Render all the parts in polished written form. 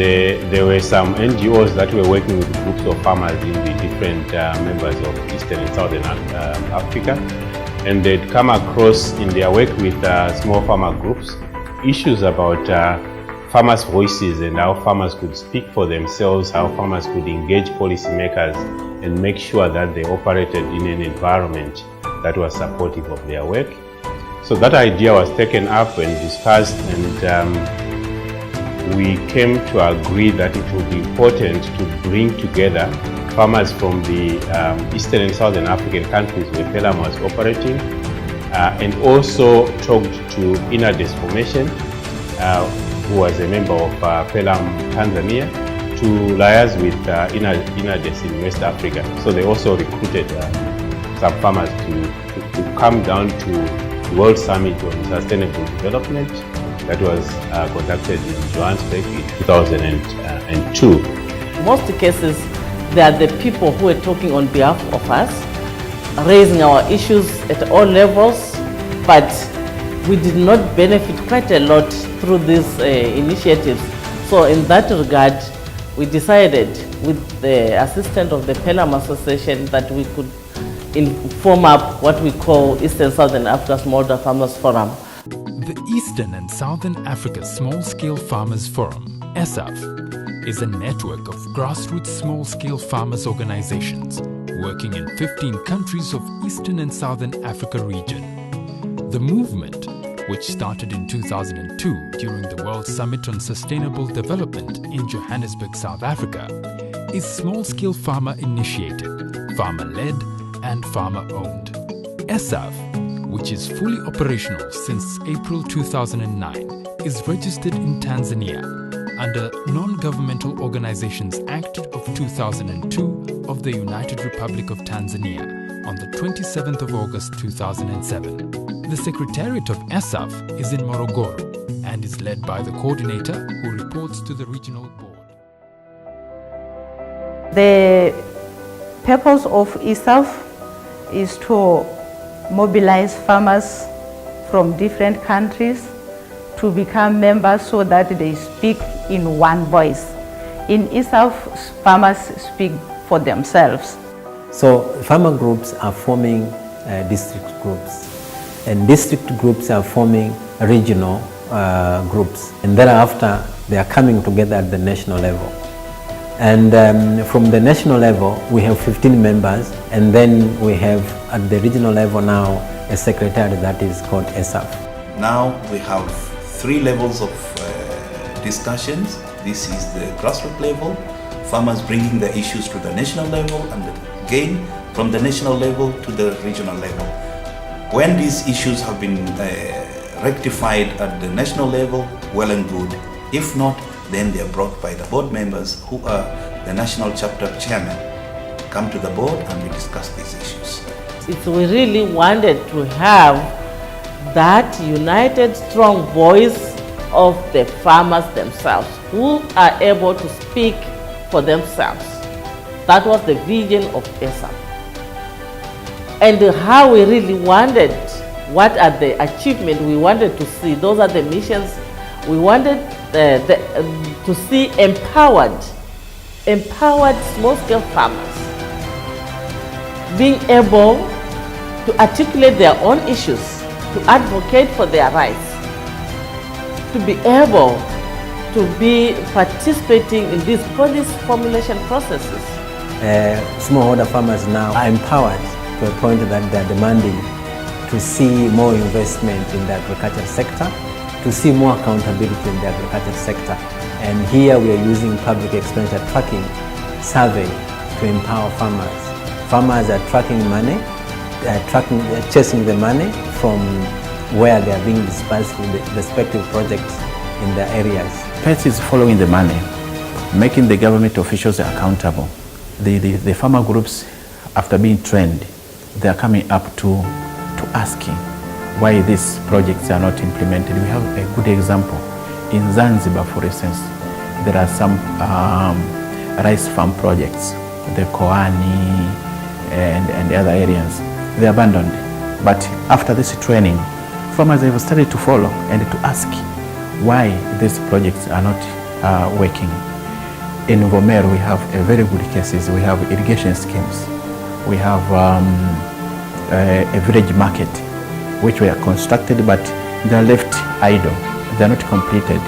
there were some NGOs that were working with groups of farmers in the different members of Eastern and Southern Africa, and they'd come across in their work with small farmer groups issues about farmers' voices and how farmers could speak for themselves, how farmers could engage policymakers and make sure that they operated in an environment that was supportive of their work. So that idea was taken up and discussed, and we came to agree that it would be important to bring together farmers from the Eastern and Southern African countries where Pelham was operating, and also talked to Inades who was a member of Pelham Tanzania, to liaise with Inades in West Africa. So they also recruited some farmers to come down to the World Summit on Sustainable Development that was conducted in Johannesburg in 2002. In most cases, they are the people who are talking on behalf of us, raising our issues at all levels, but we did not benefit quite a lot through these initiatives. So in that regard, we decided with the assistance of the Pelham Association that we could form up what we call Eastern Southern Africa Smallholder Farmers Forum. The Eastern and Southern Africa Small-Scale Farmers Forum, ESAFF, is a network of grassroots small-scale farmers organizations working in 15 countries of Eastern and Southern Africa region. The movement, which started in 2002 during the World Summit on Sustainable Development in Johannesburg, South Africa, is small-scale farmer-initiated, farmer-led and farmer-owned. ESAFF, which is fully operational since April 2009, is registered in Tanzania under Non-Governmental Organizations Act of 2002 of the United Republic of Tanzania on the 27th of August 2007. The Secretariat of ESAFF is in Morogoro and is led by the coordinator who reports to the regional board. The purpose of ESAFF is to mobilize farmers from different countries to become members so that they speak in one voice. In ESAFF, farmers speak for themselves. So farmer groups are forming district groups, and district groups are forming regional groups, and thereafter they are coming together at the national level. And from the national level we have 15 members, and then we have at the regional level now a secretariat that is called ESAFF. Now we have 3 levels of discussions. This is the grassroots level, farmers bringing the issues to the national level, and again from the national level to the regional level. When these issues have been rectified at the national level, well and good. If not, then they are brought by the board members who are the national chapter chairman, come to the board and we discuss these issues. We really wanted to have that united, strong voice of the farmers themselves, who are able to speak for themselves. That was the vision of ESAFF. And how we really wanted, what are the achievements we wanted to see, those are the missions. We wanted to see empowered small-scale farmers being able to articulate their own issues, to advocate for their rights, to be able to be participating in these policy formulation processes. Smallholder farmers now are empowered to a point that they are demanding to see more investment in the agricultural sector, to see more accountability in the agricultural sector. And here we are using public expenditure tracking survey to empower farmers. Farmers are tracking money, chasing the money from where they are being dispersed in the respective projects in their areas. PETS is following the money, making the government officials accountable. The farmer groups, after being trained, they are coming up to asking why these projects are not implemented. We have a good example. In Zanzibar, for instance, there are some rice farm projects, the Koani and the other areas. They are abandoned. But after this training, farmers have started to follow and to ask why these projects are not working. In Vomer, we have a very good cases. We have irrigation schemes. We have a village market, which were constructed, but they are left idle. They are not completed.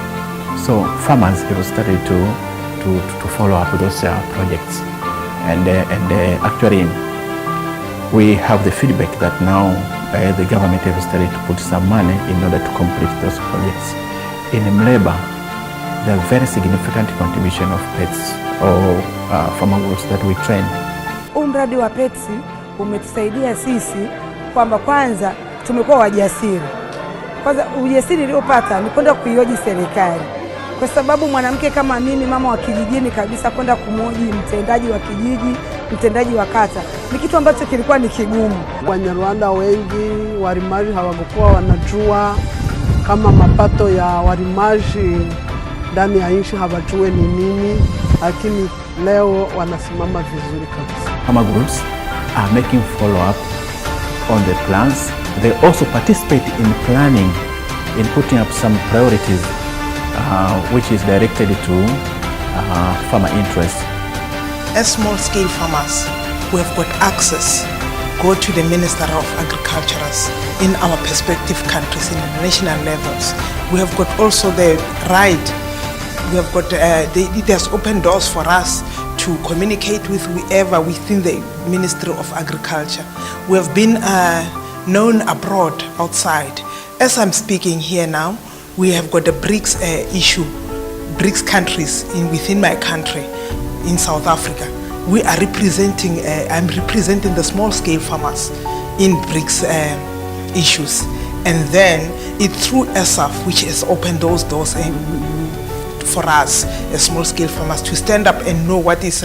So farmers have started to follow up those projects. And actually, we have the feedback that now the government has started to put some money in order to complete those projects. In Mleba, there are very significant contribution of pets or farmer groups that we train. Mradi wa pets umetusaidia sisi kwamba kwanza tumekuwa wajasiri. Kwanza ujasiri niliopata ni kwenda kuioji serikali. Kwa sababu mwanamke kama mimi, mama wa kijijini kabisa, kwenda kumhoji mtendaji wa kijiji, mtendaji wa kata, ni kitu ambacho kilikuwa ni kigumu. Wanyarwanda wengi walimaji hawakuwa wanajua kama mapato ya walimaji ndani ya nchi hawajue ni nini, lakini leo wanasimama vizuri kabisa. Farmer groups are making follow-up on the plans. They also participate in planning, in putting up some priorities which is directed to farmer interests. As small-scale farmers who have got access, go to the Minister of Agriculture in our perspective countries, in the national levels. We have got also the right, we have got, it has opened doors for us to communicate with whoever within the Ministry of Agriculture. We have been known abroad, outside. As I'm speaking here now, we have got the BRICS issue, BRICS countries within my country, in South Africa. We are representing, I'm representing the small-scale farmers in BRICS issues. And then it's through ESAFF, which has opened those doors for us, as small-scale farmers, to stand up and know what is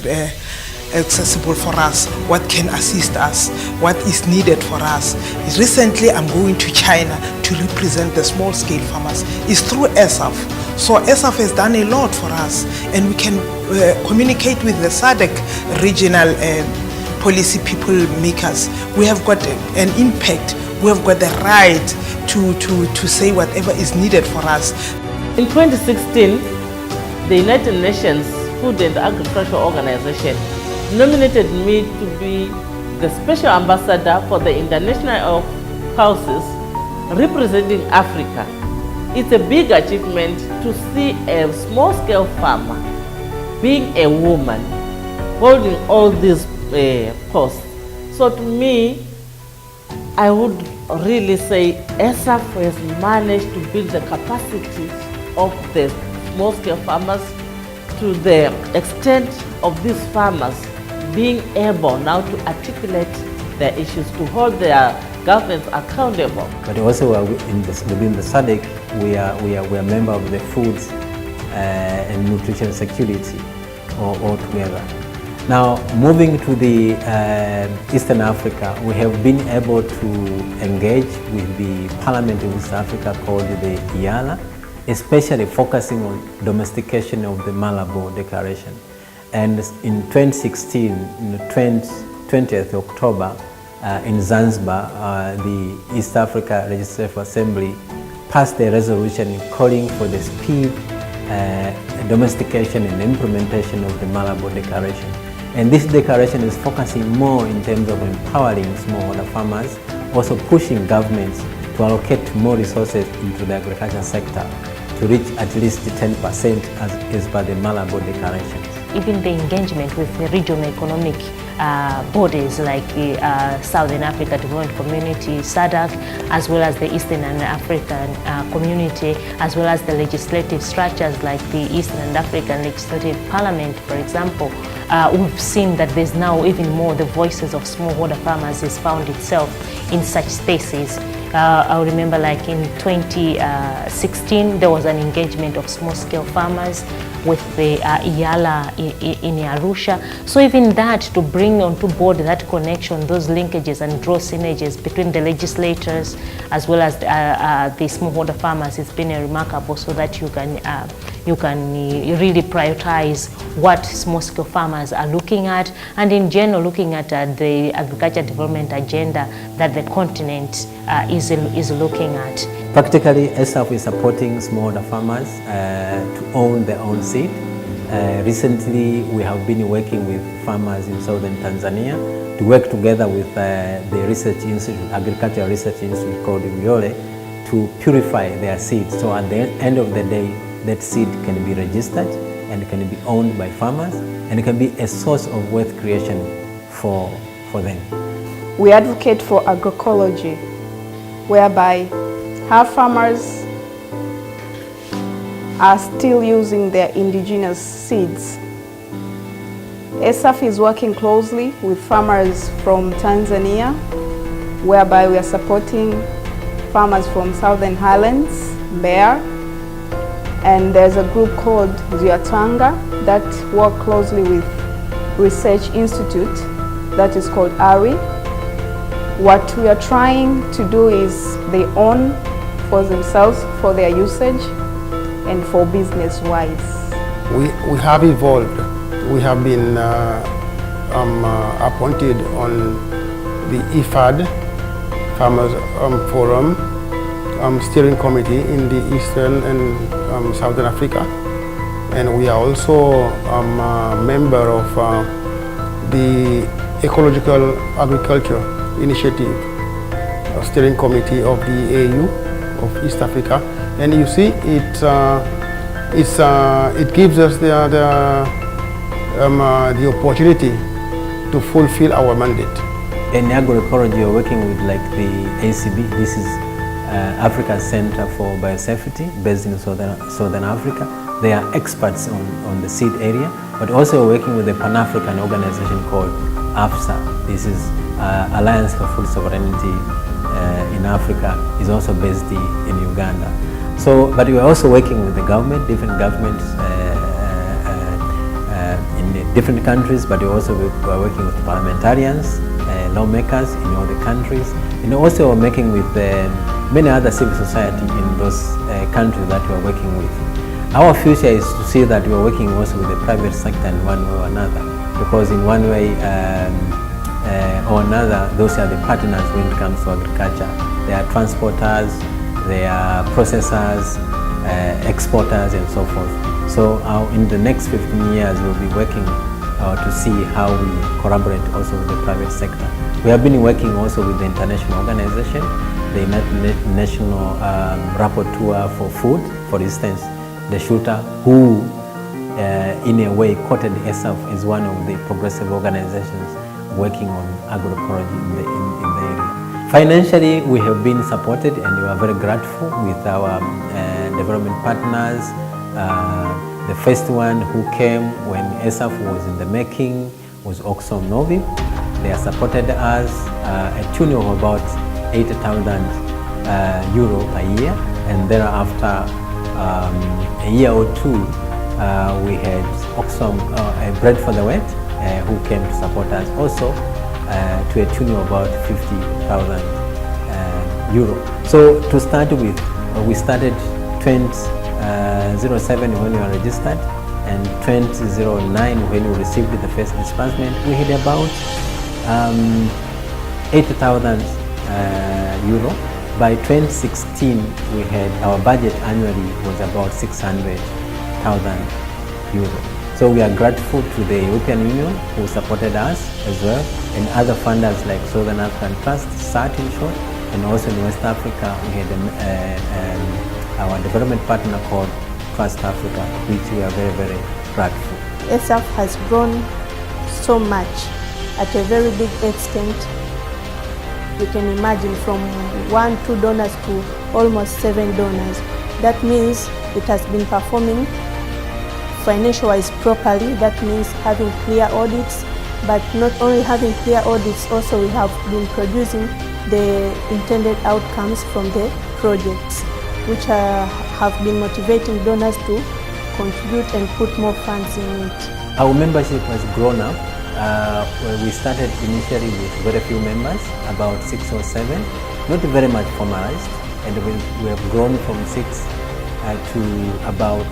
accessible for us, what can assist us, what is needed for us. Recently, I'm going to China to represent the small-scale farmers. It's through ESAFF. So ESAFF has done a lot for us, and we can communicate with the SADC regional policy people makers. We have got an impact. We have got the right to say whatever is needed for us. In 2016, the United Nations Food and Agriculture Organization nominated me to be the Special Ambassador for the International Causes representing Africa. It's a big achievement to see a small-scale farmer being a woman holding all these posts. So to me, I would really say ESAFF has managed to build the capacity of the small-scale farmers to the extent of these farmers being able now to articulate their issues, to hold their governments accountable. But also within the SADC, we are a member of the Foods and Nutrition Security altogether. Now, moving to the Eastern Africa, we have been able to engage with the Parliament of East Africa called the IALA, especially focusing on domestication of the Malabo Declaration. And in 2016, in the 20th October, in Zanzibar, the East Africa Legislative Assembly passed a resolution calling for the speed domestication and implementation of the Malabo Declaration. And this declaration is focusing more in terms of empowering smallholder farmers, also pushing governments to allocate more resources into the agriculture sector to reach at least 10% as per the Malabo Declaration. Even the engagement with the regional economic bodies like the Southern Africa Development Community, SADC, as well as the Eastern and African Community, as well as the legislative structures like the Eastern African Legislative Parliament, for example, we've seen that there's now even more the voices of smallholder farmers has found itself in such spaces. I remember like in 2016, there was an engagement of small-scale farmers with the IALA in Arusha. So even that, to bring onto board that connection, those linkages and draw synergies between the legislators as well as the smallholder farmers, it's been a remarkable, so that you can really prioritize what small-scale farmers are looking at, and in general looking at the agriculture development agenda that the continent is looking at. Practically, ESAFF is supporting smallholder farmers to own their own seed, Recently, we have been working with farmers in southern Tanzania to work together with the research institute, agricultural research institute called Uyole, to purify their seeds. So at the end of the day, that seed can be registered and can be owned by farmers, and it can be a source of wealth creation for them. We advocate for agroecology, whereby our farmers are still using their indigenous seeds. ESAFF is working closely with farmers from Tanzania, whereby we are supporting farmers from Southern Highlands, Mbeya, and there's a group called Ziatanga that work closely with Research Institute that is called ARI. What we are trying to do is they own for themselves, for their usage, and for business-wise. We have evolved. We have been appointed on the IFAD Farmers Forum Steering Committee in the Eastern and Southern Africa. And we are also a member of the Ecological Agriculture Initiative Steering Committee of the AU of East Africa. And you see, it gives us the opportunity to fulfill our mandate. In agroecology, we're working with like the ACB. This is Africa Center for Biosafety, based in Southern Africa. They are experts on the seed area, but also we're working with a Pan-African organization called AFSA. This is Alliance for Food Sovereignty in Africa. Is also based in Uganda. So, but we're also working with the government, different governments in different countries, but we're working with parliamentarians, lawmakers in all the countries, and also we're working with many other civil society in those countries that we're working with. Our future is to see that we're working also with the private sector in one way or another, because in one way or another, those are the partners when it comes to agriculture. They are transporters, they are processors, exporters, and so forth. So in the next 15 years, we'll be working to see how we collaborate also with the private sector. We have been working also with the international organization, the National Rapporteur for Food, for instance, the shooter, who in a way quoted ESAFF as one of the progressive organizations working on agroecology in the area. Financially, we have been supported, and we are very grateful with our development partners. The first one who came when ESAFF was in the making was Oxfam Novi. They have supported us a tune of about 80,000 euro a year, and thereafter a year or two we had Oxfam Bread for the Wet who came to support us also to a tune of about 50,000 euro. So to start with, we started 2007 when we were registered, and 2009 when we received the first disbursement. We had about 80,000 euro. By 2016, we had our budget annually was about 600,000 euro. So we are grateful to the European Union who supported us as well, and other funders like Southern African Trust, SAT in short, and also in West Africa we had our development partner called Trust Africa, which we are very, very grateful. ESAFF has grown so much at a very big extent. You can imagine from 1-2 donors to almost 7 donors. That means it has been performing financial-wise properly. That means having clear audits, but not only having clear audits, also we have been producing the intended outcomes from the projects, which have been motivating donors to contribute and put more funds in it. Our membership has grown up. We started initially with very few members, about 6 or 7, not very much formalized, and we have grown from 6 to about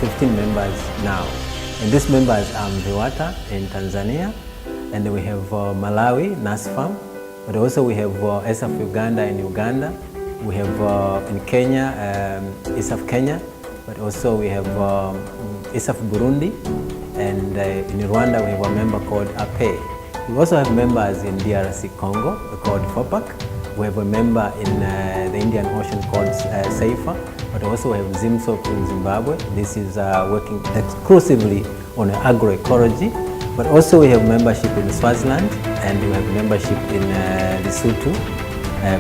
15 members now. And these members are Mviwata in Tanzania, and we have Malawi, NASFAM, but also we have ESAFF Uganda in Uganda. We have in Kenya, ESAFF Kenya, but also we have ESAFF Burundi, and in Rwanda we have a member called APE. We also have members in DRC Congo called FOPAC. We have a member in the Indian Ocean called SAFA, but also we have ZIMSOP in Zimbabwe. This is working exclusively on agroecology, but also we have membership in Swaziland, and we have membership in Lesotho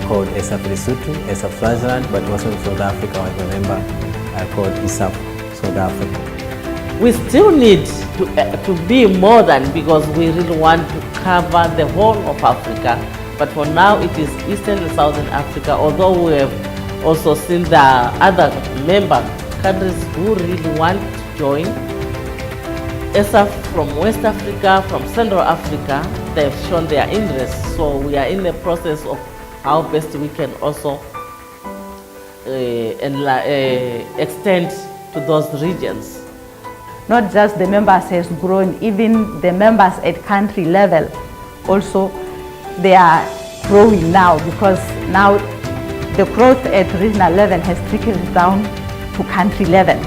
called ESAFF Lesotho, ESAFF Swaziland, but also in South Africa we have a member called ESAFF South Africa. We still need to be more than, because we really want to cover the whole of Africa. But for now it is Eastern and Southern Africa, although we have also seen the other member countries who really want to join. ESAFF from West Africa, from Central Africa, they've shown their interest. So we are in the process of how best we can also extend to those regions. Not just the members has grown, even the members at country level also, they are growing now, because now the growth at regional level has trickled down to country level.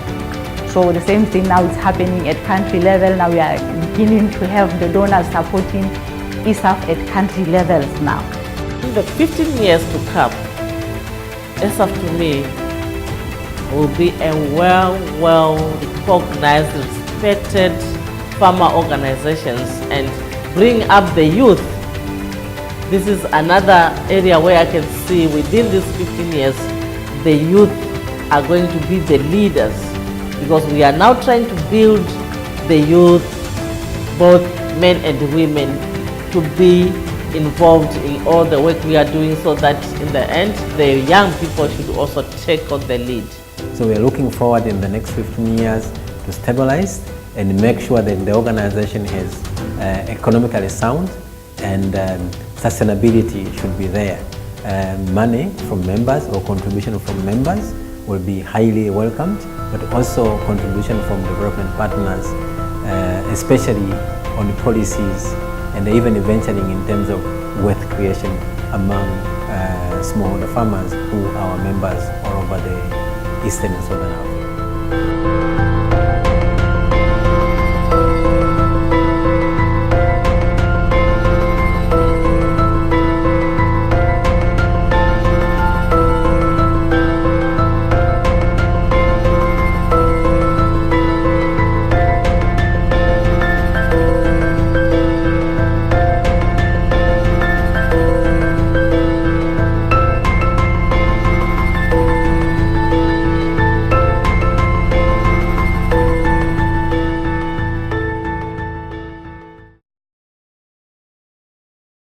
So the same thing now is happening at country level. Now we are beginning to have the donors supporting ESAFF at country levels now. In the 15 years to come, ESAFF to me will be a well-recognized, respected farmer organizations and bring up the youth. This is another area where I can see within these 15 years, the youth are going to be the leaders, because we are now trying to build the youth, both men and women, to be involved in all the work we are doing, so that in the end, the young people should also take on the lead. So we are looking forward in the next 15 years to stabilize and make sure that the organization is economically sound, and sustainability should be there. Money from members or contribution from members will be highly welcomed, but also contribution from development partners, especially on policies and even venturing in terms of wealth creation among smallholder farmers who are members all over the Eastern and Southern Africa.